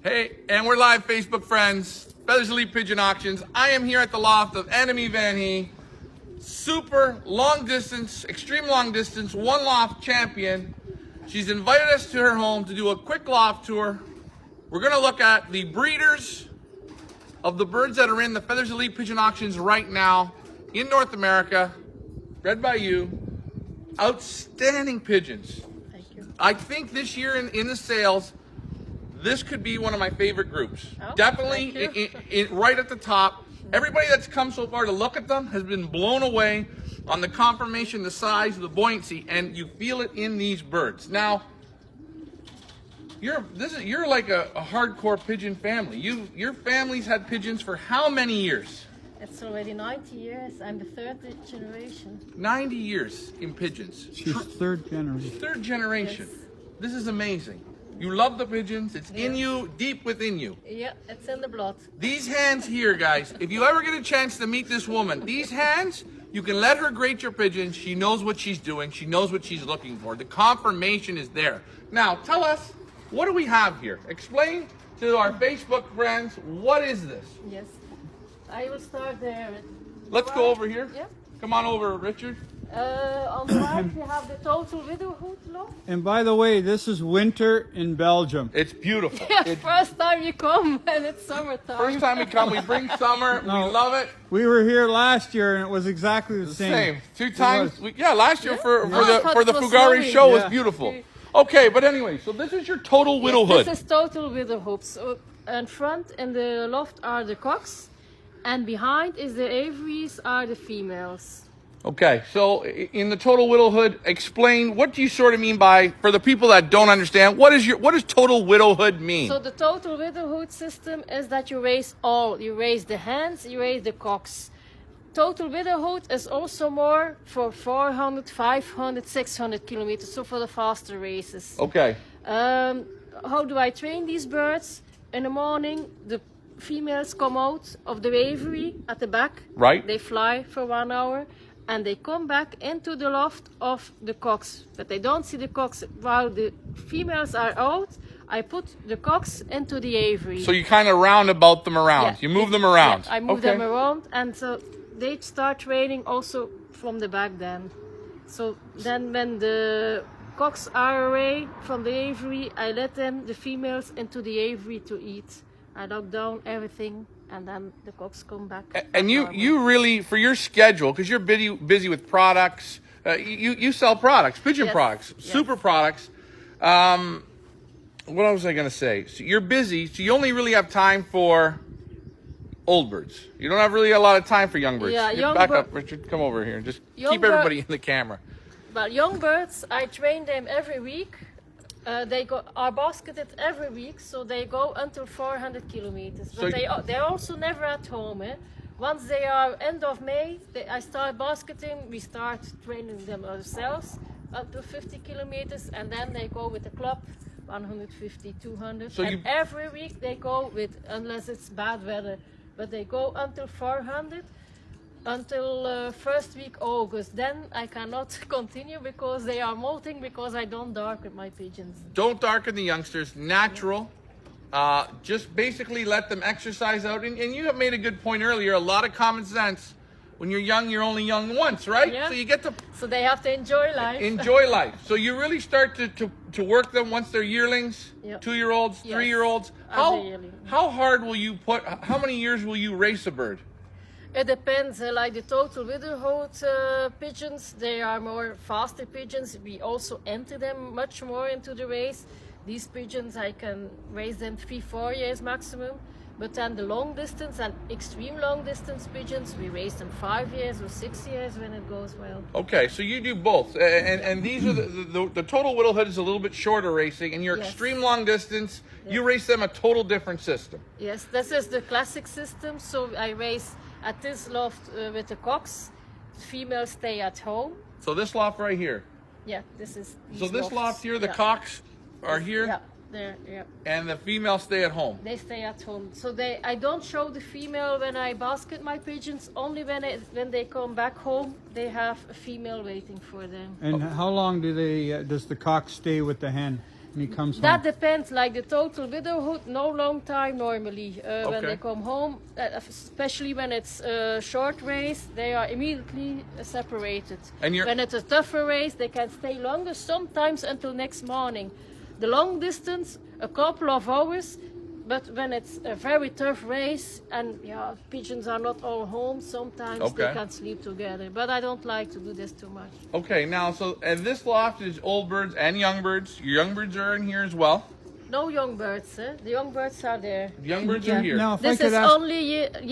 Hey, and we're live, Facebook friends. Feathers Elite Pigeon Auctions. I am here at the loft of Enemy Vanhee. Super long distance, extreme long distance, one loft champion. She's invited us to her home to do a quick loft tour. We're gonna look at the breeders of the birds that are in the Feathers Elite Pigeon Auctions right now in North America, bred by you. Outstanding pigeons. Thank you. I think this year in the sales, this could be one of my favorite groups. Oh, Definitely right at the top. Everybody that's come so far to look at them has been blown away on the conformation, the size, the buoyancy, and you feel it in these birds. Now, you're like a hardcore pigeon family. Your family's had pigeons for how many years? It's already 90 years. I'm the third generation. 90 years in pigeons. She's third generation. Third generation. Yes. This is amazing. You love the pigeons. It's in you, deep within you. Yeah, it's in the blood. These hands here, guys, if you ever get a chance to meet this woman, these hands, you can let her grate your pigeons. She knows what she's doing. She knows what she's looking for. The confirmation is there. Now, tell us, what do we have here? Explain to our Facebook friends, what is this? Yes. I will start there. Let's go over here. Yeah. Come on over, Richard. On the right, we have the total widowhood loft. And by the way, this is winter in Belgium. It's beautiful. Yeah, It's first time you come and it's summertime. first time we come, we bring summer. No. We love it. We were here last year and it was exactly the same. Same. Two times. Last year for I thought the it was Fugari snowing. show was Yeah. beautiful. Okay, but anyway, so this is your total widowhood. This is total widowhood. So in front in the loft are the cocks, and behind is the aviaries are the females. Okay, so in the total widowhood, explain what do you sort of mean by, for the people that don't understand, what does total widowhood mean? So the total widowhood system is that you raise all. You raise the hens, you raise the cocks. Total widowhood is also more for 400, 500, 600 kilometers, so for the faster races. Okay, How do I train these birds? In the morning, the females come out of the aviary at the back. Right. They fly for 1 hour. And they come back into the loft of the cocks. But they don't see the cocks while the females are out. I put the cocks into the aviary. so you kind of roundabout them around. Yeah. You move them around. Yeah, I move Okay. them around, and so they start training also from the back then. So then when the cocks are away from the aviary, I let them, the females, into the aviary to eat. I lock down everything, and then the cocks come back. And normal. you really, for your schedule, because you're busy with products, you sell products, pigeon Yes. products, Yes. super products. What was I going to say? So you're busy, so you only really have time for old birds. You don't have really a lot of time for young birds. Yeah, You young back bir- up, Richard. Come over here. Just Young keep bir- everybody in the camera. Well, young birds, I train them every week. They are basketed every week, so they go until 400 kilometers. So But they're also never at home. Once they are end of May, I start basketing. We start training them ourselves up to 50 kilometers, and then they go with the club 150, 200. So and every week they go with, unless it's bad weather, but they go until 400. Until first week August. Then I cannot continue because they are molting, because I don't darken my pigeons. Don't darken the youngsters. Natural. Just basically let them exercise out. And you have made a good point earlier. A lot of common sense. When you're young, you're only young once, right? Yeah. So you get to So they have to enjoy life. enjoy life. So you really start to work them once they're yearlings, Yep. 2-year-olds, Yes. 3-year-olds. As a yearling. How hard will you put? How many years will you race a bird? It depends. Like the total widowhood pigeons, they are more faster pigeons. We also enter them much more into the race. These pigeons, I can raise them 3-4 years maximum. But then the long distance and extreme long distance pigeons, we raise them 5 years or 6 years when it goes well. Okay, so you do both, and these are the total widowhood is a little bit shorter racing, and your Yes. extreme long distance, you race them a total different system. Yes, this is the classic system. So I race at this loft with the cocks. Females stay at home. So this loft right here. Yeah, this is. So these this lofts. loft here, the Yeah. cocks are here, Yeah, there. Yeah, and the females stay at home. they stay at home. So I don't show the female when I basket my pigeons. Only when they come back home, they have a female waiting for them. And how long do they? Does the cock stay with the hen? when he comes That home? depends, like the total widowhood, no long time normally. When Okay. they come home, especially when it's a short race, they are immediately separated. And you're- When it's a tougher race, they can stay longer, sometimes until next morning. The long distance, a couple of hours, but when it's a very tough race, and yeah, pigeons are not all home, sometimes Okay. they can sleep together. But I don't like to do this too much. Okay, now, so, and this loft is old birds and young birds. Your young birds are in here as well. No young birds, eh? The young birds are there. The young birds Yeah. are here. Now, if I This could is ask, only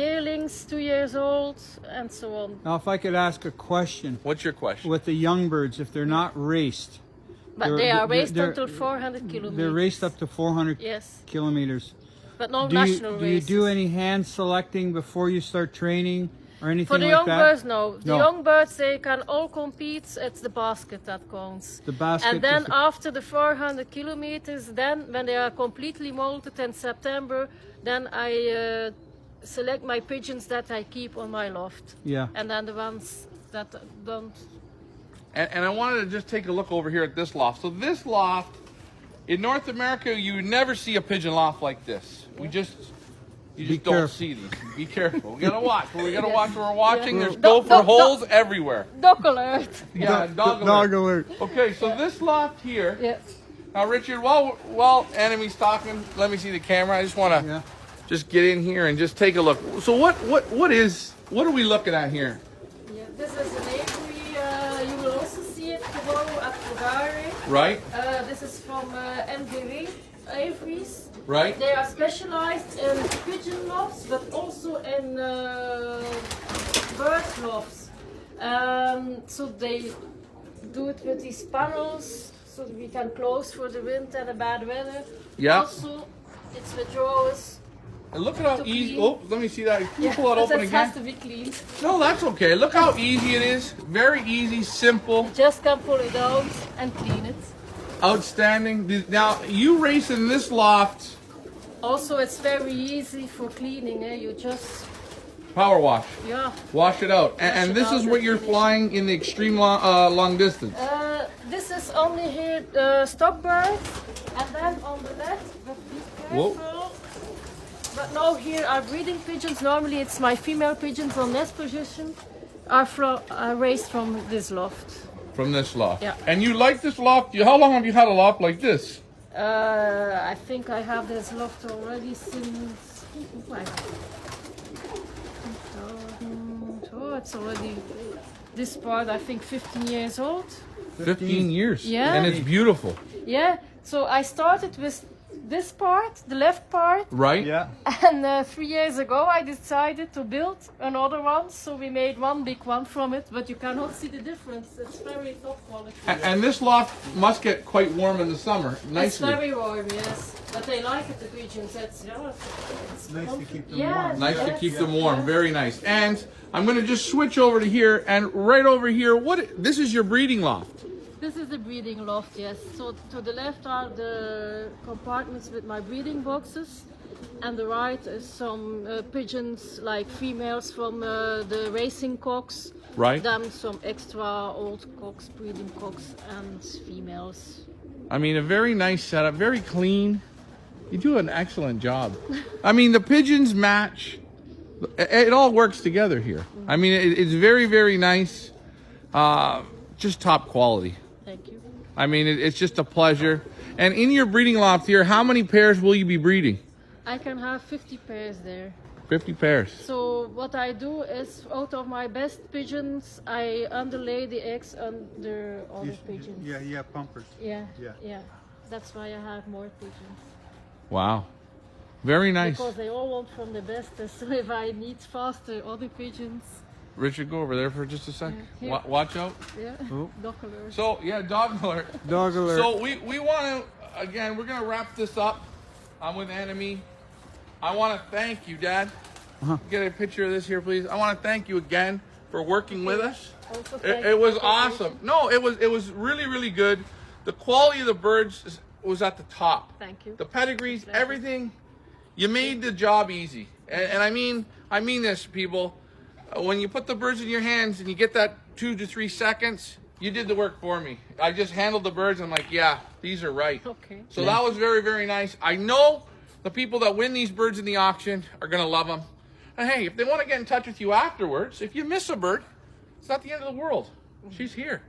yearlings, 2 years old, and so on. now if I could ask a question What's your question? with the young birds, if they're not raced, But they are raced they're- until 400 kilometers. they're raced up to 400 Yes, kilometers. but no Do you, national do you races. do any hand selecting before you start training or anything For the like young that? birds, no. The No. young birds, they can all compete. It's the basket that counts. The basket And then is the- after the 400 kilometers, then when they are completely molted in September, then I select my pigeons that I keep on my loft. Yeah. And then the ones that don't. And I wanted to just take a look over here at this loft. So this loft, in North America, you would never see a pigeon loft like this. You just Be don't careful. see these. Be careful. We gotta watch. We gotta watch where we're watching. Yeah. There's Dog- gopher dog- holes everywhere. Dog alert! Yeah, dog alert. Dog alert. Okay, so this loft here. Yeah. Now, Richard, while Enemy's talking, let me see the camera. I just want to Yeah. just get in here and just take a look. So what are we looking at here? Yeah, this is an aviary. You will also see it tomorrow at Fogare. Right, This is from NVW aviaries. right. They are specialized in pigeon lofts, but also in bird lofts. So they do it with these panels, so we can close for the wind and the bad weather. Yeah. Also, it's with drawers. And look at how To easy. clean. Oh, let me see that. Can you pull it open It again? has to be cleaned. No, that's okay. Look how easy it is. Very easy, simple, Just can pull it out and clean it. outstanding. Now, you race in this loft, Also, it's very easy for cleaning. You just, power wash. yeah. Wash it out. And Wash it this out is what and you're finish. flying in the extreme long distance. This is only here stock birds, and then on the left, but be Whoa. careful. But now here are breeding pigeons. Normally it's my female pigeons on nest position are raised from this loft. From this loft. Yeah. And you like this loft? How long have you had a loft like this? I think I have this loft already since. Oh, it's already this part. I think 15 years old. 15 years. Yeah. And it's beautiful. Yeah. So I started with this part, the left part. Right? Yeah. And 3 years ago, I decided to build another one. So we made one big one from it, but you cannot see the difference. It's very top quality. And this loft must get quite warm in the summer. It's Nicely. very warm, yes. But they like it, the pigeons. It's Nice to keep them yeah, warm. Nice to yes, keep them warm. yes. Very nice. And I'm going to just switch over to here. And right over here, this is your breeding loft. This is the breeding loft, yes. So to the left are the compartments with my breeding boxes. And the right is some pigeons, like females from the racing cocks. Right. Then some extra old cocks, breeding cocks, and females. I mean, a very nice setup, very clean. You do an excellent job. I mean, the pigeons match. It all works together here. I mean, it's very, very nice. Just top quality. Thank you. I mean, it's just a pleasure. And in your breeding loft here, how many pairs will you be breeding? I can have 50 pairs there. 50 pairs. So what I do is, out of my best pigeons, I underlay the eggs under other pigeons. Yeah, pumpers. Yeah, Yeah. yeah. That's why I have more pigeons. Wow. Very nice. Because they all want from the best. So if I need faster other pigeons, Richard, go over there for just a sec. Yeah. Watch out. yeah, Oh. dog alert. So, yeah, dog alert. Dog alert. So we want to, again, we're going to wrap this up. I'm with Enemy. I want to thank you, Dad. Get a picture of this here, please. I want to thank you again for working with us. Also thank It you was for awesome. No, it was really, really good. The quality of the birds was at the top. Thank you. The pedigrees, everything. You made the job easy. And I mean this, people. When you put the birds in your hands and you get that 2 to 3 seconds, You did the work for me. I just handled the birds. And I'm like, yeah, these are right. Okay. So that was very, very nice. I know the people that win these birds in the auction are going to love them. And hey, if they want to get in touch with you afterwards, if you miss a bird, it's not the end of the world. She's here.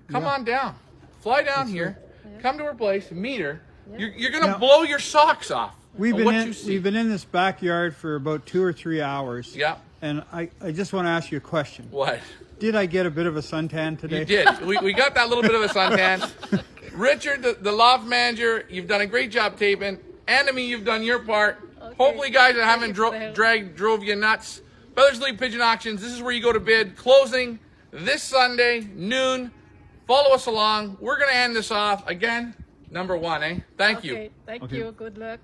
Come on down. Fly down here. Come to her place. Meet her. You're going to blow your socks off. We've on been what you see. in this backyard for about 2 or 3 hours. Yeah. And I just want to ask you a question. What? Did I get a bit of a suntan today? You did. We got that little bit of a suntan. Richard, the loft manager, you've done a great job taping. Enemy, you've done your part. Okay. Hopefully, guys, I haven't Thank you for the help. drove you nuts. Feathers League Pigeon Auctions, this is where you go to bid. Closing this Sunday, noon. Follow us along. We're going to end this off. Again, number 1, eh? Thank you. Okay, thank Okay. you. Good luck.